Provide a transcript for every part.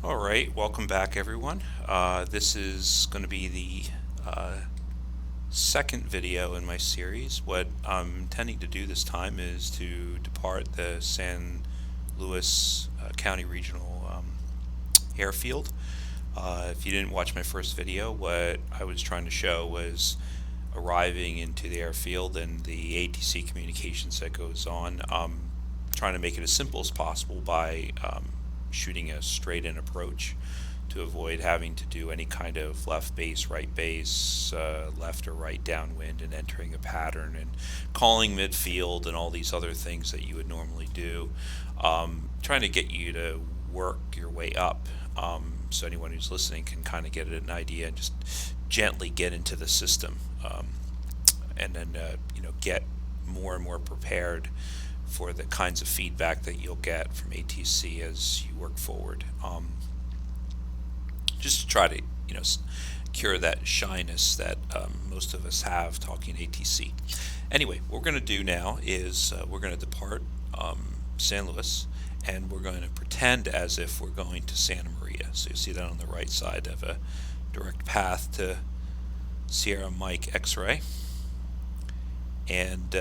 Alright, welcome back everyone. This is going to be the second video in my series. What I'm intending to do this time is to depart the San Luis County Regional Airfield. If you didn't watch my first video, what I was trying to show was arriving into the airfield and the ATC communications that goes on. Trying to make it as simple as possible by shooting a straight-in approach to avoid having to do any kind of left base, right base, left or right downwind, and entering a pattern and calling midfield and all these other things that you would normally do. Trying to get you to work your way up so anyone who's listening can kind of get an idea and just gently get into the system, and then get more and more prepared for the kinds of feedback that you'll get from ATC as you work forward. Just to try to cure that shyness that most of us have talking ATC. Anyway, what we're going to do now is we're going to depart San Luis, and we're going to pretend as if we're going to Santa Maria. So you see that on the right side of a direct path to Sierra Mike X-ray. And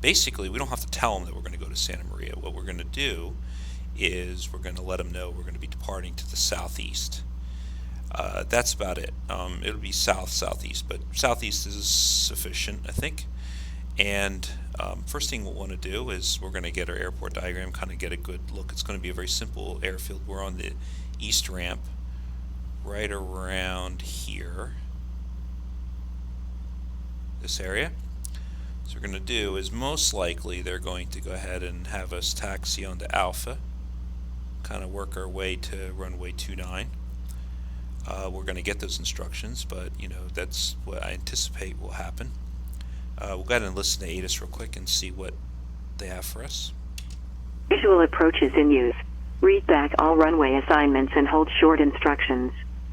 basically, we don't have to tell them that we're going to go to Santa Maria. What we're going to do is we're going to let them know we're going to be departing to the southeast. That's about it. It'll be southeast, but southeast is sufficient, I think. And first thing we'll want to do is we're going to get our airport diagram, kind of get a good look. It's going to be a very simple airfield. We're on the east ramp, right around here, this area. So what we're going to do is most likely they're going to go ahead and have us taxi onto Alpha, kind of work our way to runway 29. We're going to get those instructions, but that's what I anticipate will happen. We'll go ahead and listen to ATIS real quick and see what they have for us. Visual approaches in use. Read back all runway assignments and hold short instructions.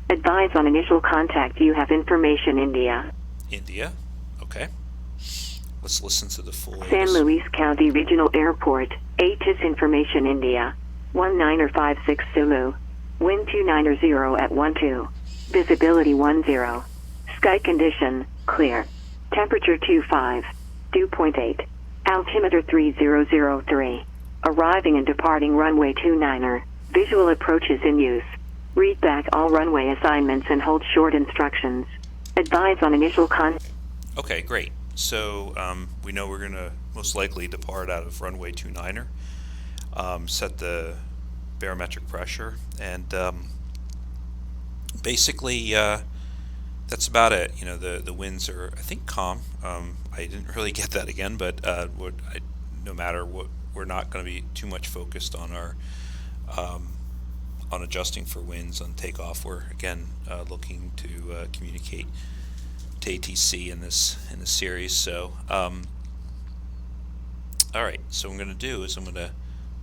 Advise on initial contact. You have information, India. India, okay. Let's listen to the full San ATIS. Luis County Regional Airport, ATIS information, India. 1956 Zulu. Wind 290 at 12. Visibility 10. Sky condition, clear. Temperature 25. Dew point 8. Altimeter 3003. Arriving and departing runway 29er. Visual approaches in use. Read back all runway assignments and hold short instructions. Advise on initial Okay, great. So we know we're going to most likely depart out of runway 29er, set the barometric pressure, and basically that's about it. The winds are, I think, calm. I didn't really get that again, but no matter what, we're not going to be too much focused on our on adjusting for winds on takeoff. We're again looking to communicate to ATC in this series. So all right, so what I'm going to do is I'm going to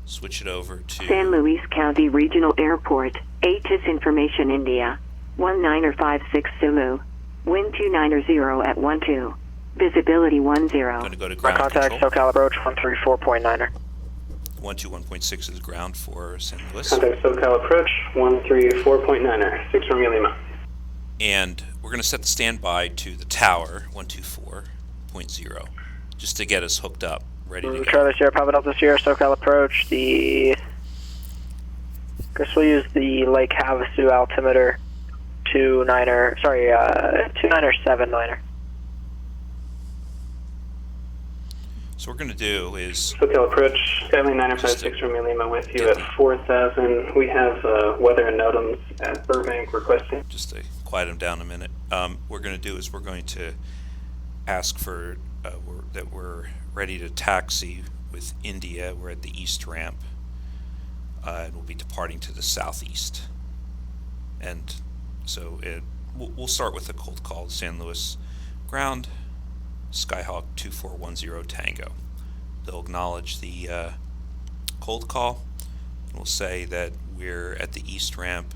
switch it over to San Luis County Regional Airport, ATIS information, India. 1956 Zulu. Wind 290 at 12. Visibility 10. I'm going to go to ground Contact control. SoCal approach 134.9er. 121.6 is ground for San Luis. Contact SoCal approach 134.9er, 6 Romeo Lima. And we're going to set the standby to the tower 124.0 just to get us hooked up, ready to go. Charlie Sierra, Papa Delta Sierra, SoCal approach. Guess we'll use the Lake Havasu altimeter 297.9er. So what we're going to do is SoCal approach, Skyline 956 Romeo Lima with you at 4,000. We have weather and NOTAMs at Burbank requesting. just to quiet them down a minute. What we're going to do is we're going to ask for that we're ready to taxi with India. We're at the east ramp, and we'll be departing to the southeast. And so we'll start with a cold call. San Luis ground, Skyhawk 2410 Tango. They'll acknowledge the cold call, and we'll say that we're at the east ramp,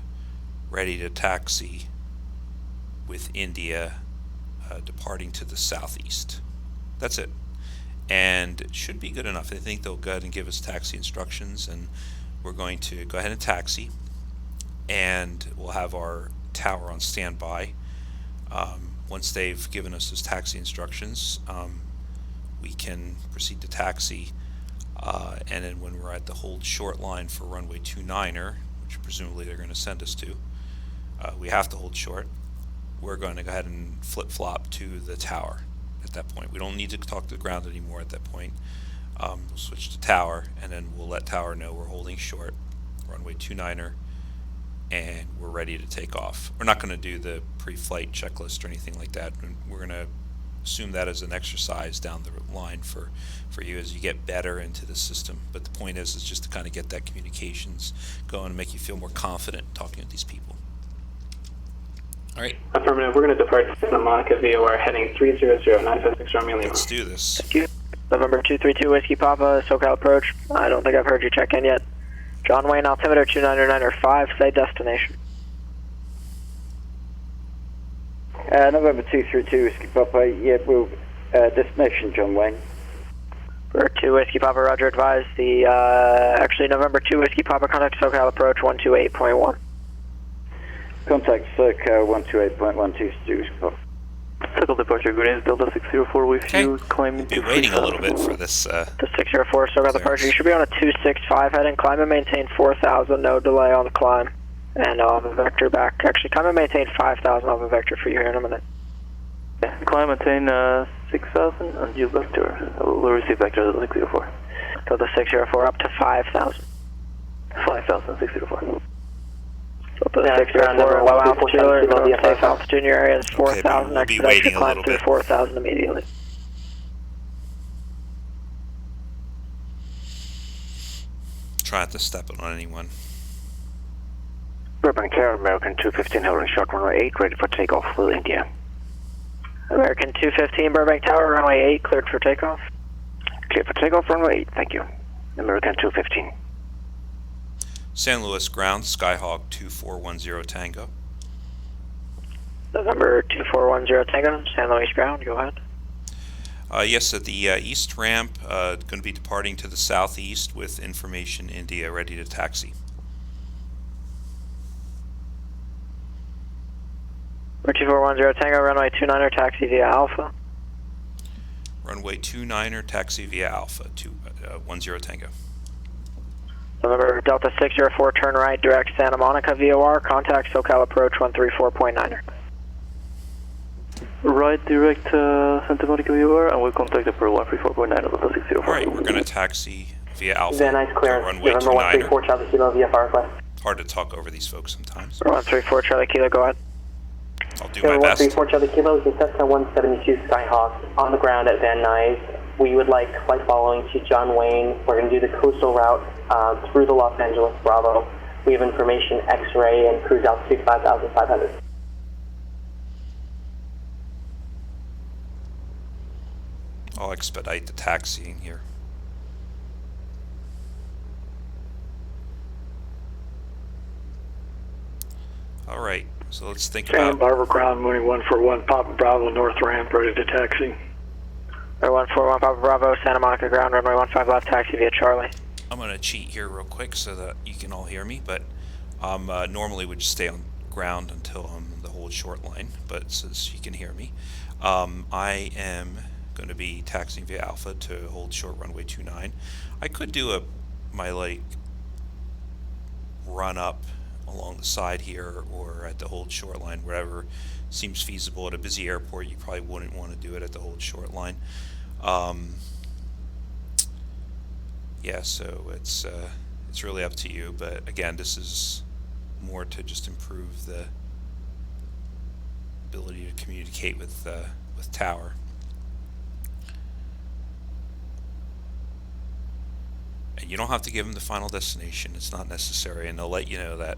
ready to taxi with India, departing to the southeast. That's it. And it should be good enough. I think they'll go ahead and give us taxi instructions, and we're going to go ahead and taxi. and we'll have our tower on standby. Once they've given us those taxi instructions, we can proceed to taxi, and then when we're at the hold short line for runway 29er, which presumably they're going to send us to, we have to hold short. We're going to go ahead and flip-flop to the tower at that point. We don't need to talk to the ground anymore at that point. We'll switch to tower, and then we'll let tower know we're holding short, runway 29er, and we're ready to take off. We're not going to do the pre-flight checklist or anything like that. We're going to assume that as an exercise down the line for you as you get better into the system. But the point is just to kind of get that communications going and make you feel more confident talking to these people. All right. Affirmative. We're going to depart Santa Monica VOR heading 300-956 Romeo Lima. Let's do this. Thank you. November 232 Whiskey Papa, SoCal approach. I don't think I've heard you check in yet. John Wayne, altimeter 299.5, say destination. November 232 Whiskey Papa, yeah, we'll, destination John Wayne. For 2 Whiskey Papa, roger, advise the, actually November 2 Whiskey Papa, contact SoCal approach 128.1. Contact SoCal 128.122 Whiskey Papa. Circle departure, good names, Delta 604 with Okay. you, climbing We'll be to waiting a little bit for this. The 604 SoCal departure, you should be on a 265 heading, climb and maintain 4,000, no delay on the climb. And I'll have a vector back. Actually, climb and maintain 5,000, I'll have a vector for you here in a minute. Yeah, climb, maintain 6,000, and you vector. We'll receive vector at 604. So the 604 up to 5,000. 5,000, 604. So the 604, low altitude, safe altitude in your area is 4,000. we'll be Expedite waiting your a climb little to bit. 4,000 immediately. Try not to step on anyone. Burbank Tower, American 215, holding short runway 8, ready for takeoff with India. American 215, Burbank Tower, runway 8, cleared for takeoff. Clear for takeoff, runway 8, thank you. American 215. San Luis ground, Skyhawk 2410 Tango. November 2410 Tango, San Luis ground, go ahead. Yes, at the east ramp, going to be departing to the southeast with information India ready to taxi. Number 2410 Tango, runway 29er, taxi via Alpha. Runway 29er, taxi via Alpha 10 Tango. November Delta 604, turn right, direct Santa Monica VOR, contact SoCal approach 134.9er. Right, direct Santa Monica VOR, and we'll contact the Pearl 134.9 of Delta 604. All right, we're going to taxi via Alpha Van Nuys to clearance, runway November 134 29er. Charlie Kilo via fire request. Hard to talk over these folks sometimes. 134 Charlie Kilo, go ahead. I'll do my best. 134 Charlie Kilo is in Cessna 172 Skyhawk on the ground at Van Nuys. We would like flight following to John Wayne. We're going to do the coastal route through the Los Angeles Bravo. We have information X-ray and cruise altitude 5,500. I'll expedite the taxiing here. All right, so let's think Santa about. Barbara ground, moving 141 Papa Bravo, north ramp, ready to taxi. 141 Papa Bravo, Santa Monica ground, runway 15 left, taxi via Charlie. I'm going to cheat here real quick so that you can all hear me, but normally would just stay on ground until I'm the whole short line, but since you can hear me, I am going to be taxiing via Alpha to hold short runway 29. I could do my like run up along the side here or at the hold short line, wherever seems feasible. At a busy airport, you probably wouldn't want to do it at the hold short line. Yeah, so it's really up to you, but again, this is more to just improve the ability to communicate with Tower. And you don't have to give them the final destination, it's not necessary, and they'll let you know that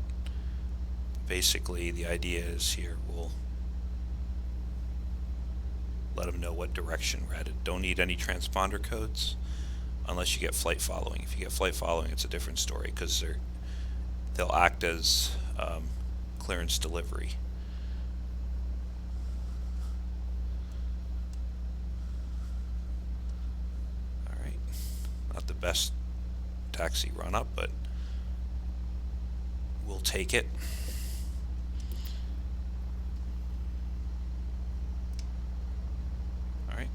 basically the idea is here we'll let them know what direction we're headed. Don't need any transponder codes unless you get flight following. If you get flight following, it's a different story because they'll act as clearance delivery. All right, not the best taxi run up, but we'll we'll take it. Alright,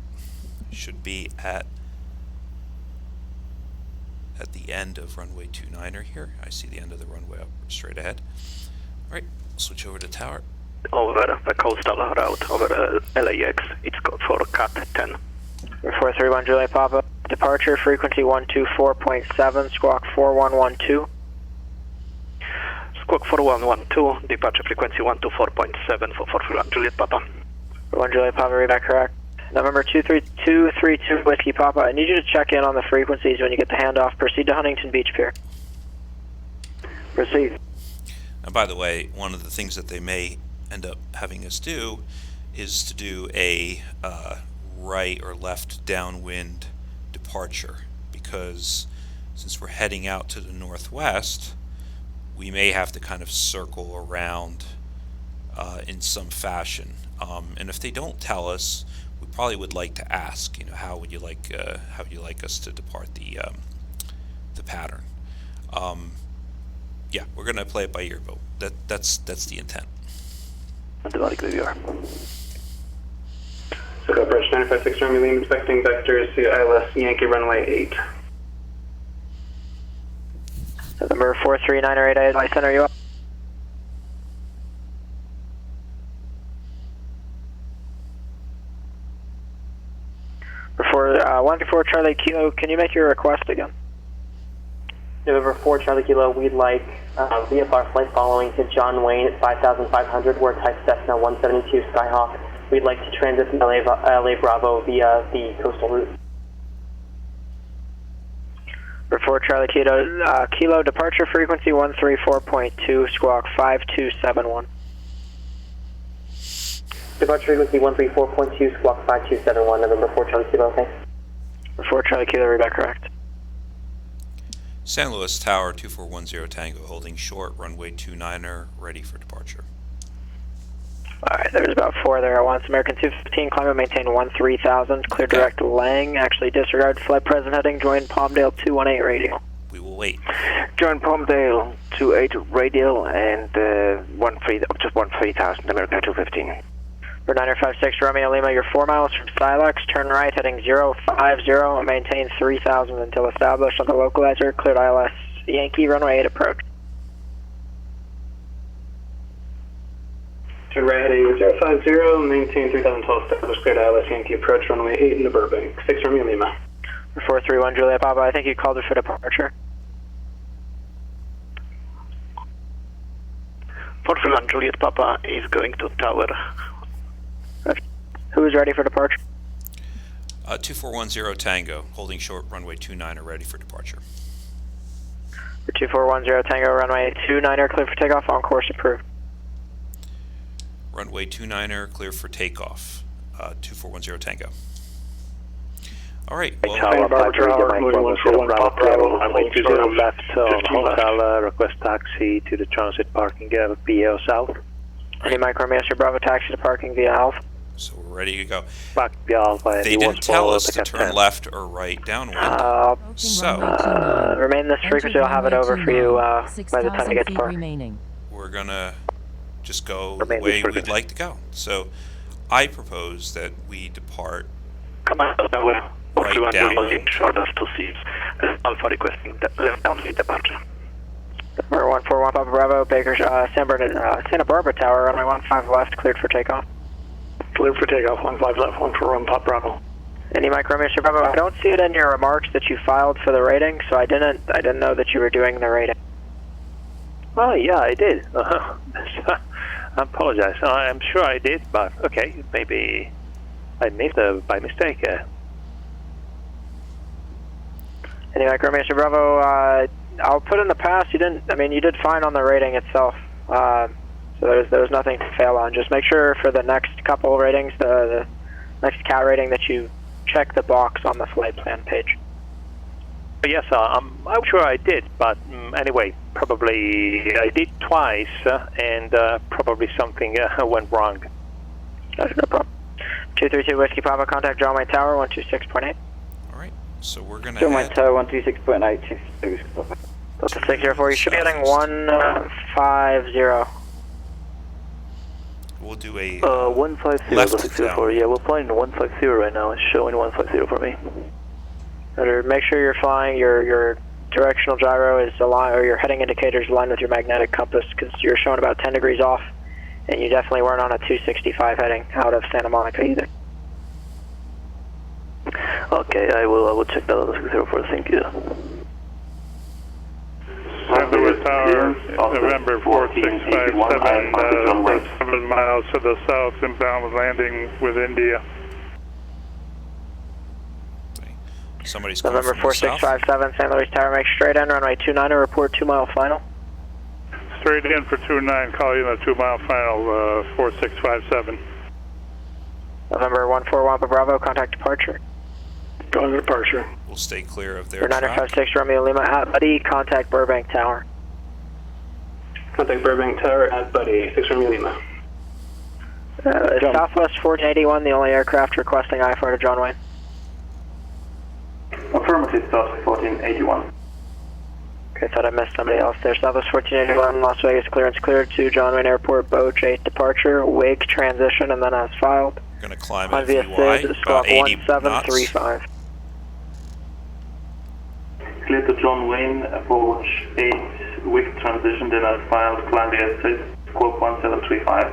should be at the end of runway 29er here. I see the end of the runway up straight ahead. Alright, switch over to tower. Over the coastal route over LAX, it's code for cut 10. 431 Juliet Papa, departure frequency 124.7, squawk 4112. Squawk 4112, departure frequency 124.7 for 431 Juliet Papa. 1 Juliet Papa, read back correct. November 23232 Whiskey Papa, I need you to check in on the frequencies when you get the handoff. Proceed to Huntington Beach Pier. Proceed. And by the way, one of the things that they may end up having us do is to do a right or left downwind departure, because since we're heading out to the northwest, we may have to kind of circle around in some fashion. And if they don't tell us, we probably would like to ask, you know, how would you like us to depart the pattern? Yeah, we're gonna play it by ear, but that's the intent. Automatically we are. So Bridge 956 Romeo Lima, expecting vectors to ILS Yankee runway 8. November 43908, I center you up. Before 124 Charlie Kilo, can you make your request again? November 4 Charlie Kilo, we'd like VFR flight following to John Wayne at 5,500. We're type Cessna 172 Skyhawk. We'd like to transit from LA Bravo via the coastal route. Before Charlie Kilo, Kilo departure frequency 134.2, squawk 5271. Departure frequency 134.2, squawk 5271, November 4 Charlie Kilo, thanks. Before Charlie Kilo, read back correct. San Luis Tower 2410 Tango, holding short, runway 29er, ready for departure. Alright, there's about 4 there at once. American 215, climb and maintain 13,000, clear direct Lang, actually disregard flight present heading, join Palmdale 218 radial. We will wait. Join Palmdale 28 radial and just 13,000, American 215. For 956 Romeo Lima, you're 4 miles from Silex, turn right heading 050 and maintain 3,000 until established on the localizer, cleared ILS Yankee runway 8 approach. Turn right heading 050, maintain 3000 until established, cleared ILS Yankee approach runway 8 into Burbank. 6 Romeo Lima. 431 Juliet Papa, I think you called it for departure. 431 Juliet Papa is going to tower. Who is ready for departure? 2410 Tango, holding short, runway 29er, ready for departure. For 2410 Tango, runway 29er, clear for takeoff, on course approved. Runway 29er, clear for takeoff. 2410 Tango. Alright, well, Tower, moving 1 for 1 Pop Bravo, runway 20 left on hotel, request taxi to the transit parking PO south. Any Micromaster Bravo taxi to parking via Alpha. so we're ready to go. Back Alpha. They didn't tell us to turn left or right downwind. Remain this frequency, I'll have it over for you by the time you get to park. We're gonna just go the way we'd like to go. So I propose that we depart Come on, tower. right downwind. Shortest to seats. Alpha requesting left downwind departure. Number 141 Papa Bravo, Baker, Santa Barbara Tower, runway 15 left, cleared for takeoff. Clear for takeoff, 15 left, 1 for 1 Pop Bravo. Any Micromaster Bravo, I don't see it in your remarks that you filed for the rating, so I didn't know that you were doing the rating. Oh, yeah, I did. I apologize. I'm sure I did, but okay, maybe I missed it by mistake. Any Micromaster Bravo, I'll put in the past, you did fine on the rating itself. So there's nothing to fail on. Just make sure for the next couple ratings, the next CAT rating, that you check the box on the flight plan page. Yes, I'm sure I did, but anyway, probably I did twice, and probably something went wrong. No problem. 232 Whiskey Papa, contact John Wayne Tower, 126.8. Alright, so we're gonna John Wayne head Tower 126.8. Delta 604, you should be heading 150. We'll do a 150, left Delta 604. down. Yeah, we're flying 150 right now. It's showing 150 for me. Better make sure you're flying your directional gyro is aligned, or your heading indicators aligned with your magnetic compass, because you're showing about 10 degrees off, and you definitely weren't on a 265 heading out of Santa Monica either. Okay, I will check that Delta 604. Thank you. St. Louis Tower, November 4657, 7 miles to the south, inbound landing with India. Somebody's coming November from the south. 4657, St. Louis Tower, make straight in, runway 29, report 2 mile final. Straight in for 29, call you in the 2 mile final, 4657. November 141 Bravo, contact departure. Going to departure. We'll stay clear of their For track. 956 Romeo Lima at Buddy, contact Burbank Tower. Contact Burbank Tower at Buddy, 6 Romeo Lima. Southwest 1481, the only aircraft requesting IFR to John Wayne. Affirmative, Southwest 1481. Okay, thought I missed somebody else there. Southwest 1481, Las Vegas clearance cleared to John Wayne Airport, Boach 8 departure, wig transition, and then as filed. Going to climb On at via VY, SID, about squawk 80 knots. 1735. Clear to John Wayne, approach 8, wig transition, then as filed, climb via SID, squawk 1735,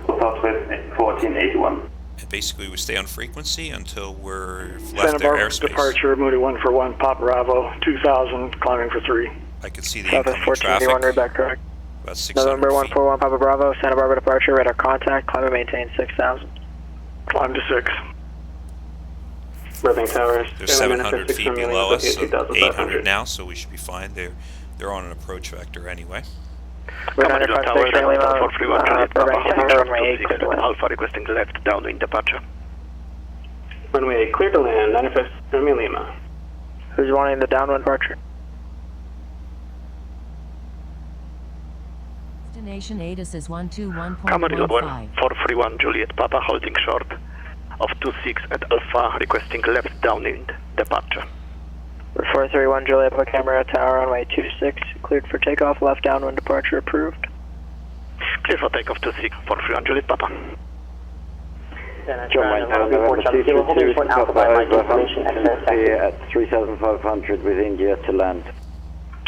Southwest 1481. And basically, we stay on frequency until we're Santa left their Barbara airspace. departure, Moody 141, Papa Bravo, 2000, climbing for 3. I can see the Southwest incoming 1481, read traffic. back correct. About 600 November feet. 141 Papa Bravo, Santa Barbara departure, radar contact, climb and maintain 6000. Climb to 6. Burbank Tower. They're 700 feet below us, so 800 now, so we should be fine. They're on an approach vector anyway. We're 956 Lima, Burbank Tower, runway 8, clear to land. Alpha requesting left downwind departure. Runway 8, clear to land, 956 Romeo Lima. Who's wanting the downwind departure? Destination ATIS is 121.15. Commander 431 Juliet Papa holding short of 26 at Alpha requesting left downwind departure. 431 Juliet Papa Camera Tower, runway 26, cleared for takeoff, left downwind departure approved. Clear for takeoff 26, 431 Juliet Papa. John Wayne Tower, November 232, Papa over, at 3,500 with India to land.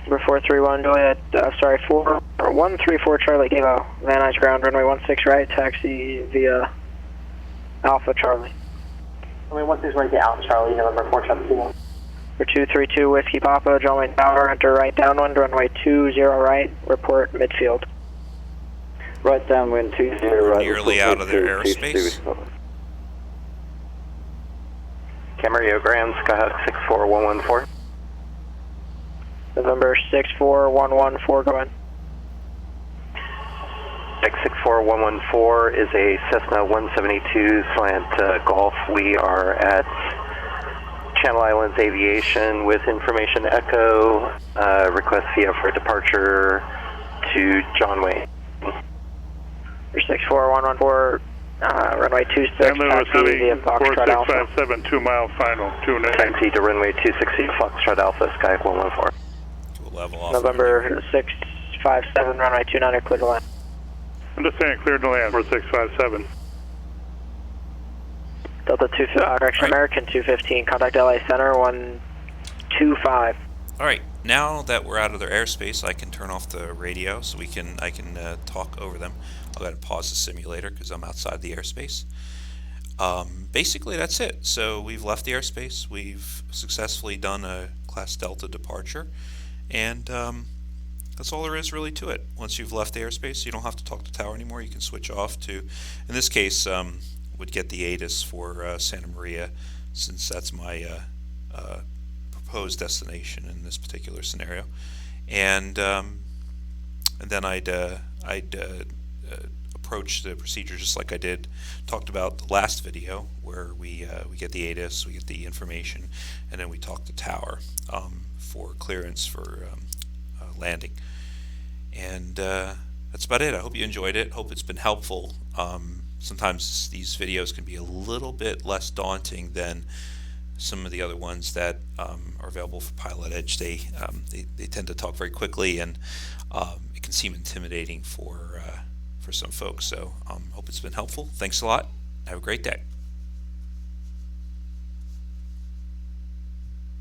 Number 431 Juliet, 134 Charlie Kilo, Van Nuys ground, runway 16 right, taxi via Alpha Charlie. Runway 16 right to Alpha Charlie, November 472. For 232 Whiskey Papa, John Wayne Tower, enter right downwind, runway 20 right, report midfield. Right downwind 20 right. Nearly out of their airspace. Camarillo Grand, Skyhawk 64114. November 64114, go in. X64114 is a Cessna 172 slant Golf. We are at Channel Islands Aviation with information echo, request via for departure to John Wayne. For 64114, runway 26, St. Louis taxi via Foxtrot Alpha. 4657, 2 mile final, 29. Taxi to runway 260, Foxtrot Alpha, Skyhawk 114. To a level off. November 657, runway 29, clear to land. Understand, clear to land, 4657. Delta 2, correction, American 215, contact LA Center 125. All right, now that we're out of their airspace, I can turn off the radio so I can talk over them. I'll go ahead and pause the simulator because I'm outside the airspace. Basically, that's it. So we've left the airspace. We've successfully done a Class Delta departure, and that's all there is really to it. Once you've left the airspace, you don't have to talk to tower anymore. You can switch off to, in this case, would get the ATIS for Santa Maria, since that's my proposed destination in this particular scenario, and then I'd approach the procedure just like I talked about the last video, where we get the ATIS, we get the information, and then we talk to tower for clearance for landing. And that's about it. I hope you enjoyed it. Hope it's been helpful. Sometimes these videos can be a little bit less daunting than some of the other ones that are available for Pilotedge, they tend to talk very quickly, and it can seem intimidating for some folks. So hope it's been helpful. Thanks a lot. Have a great day.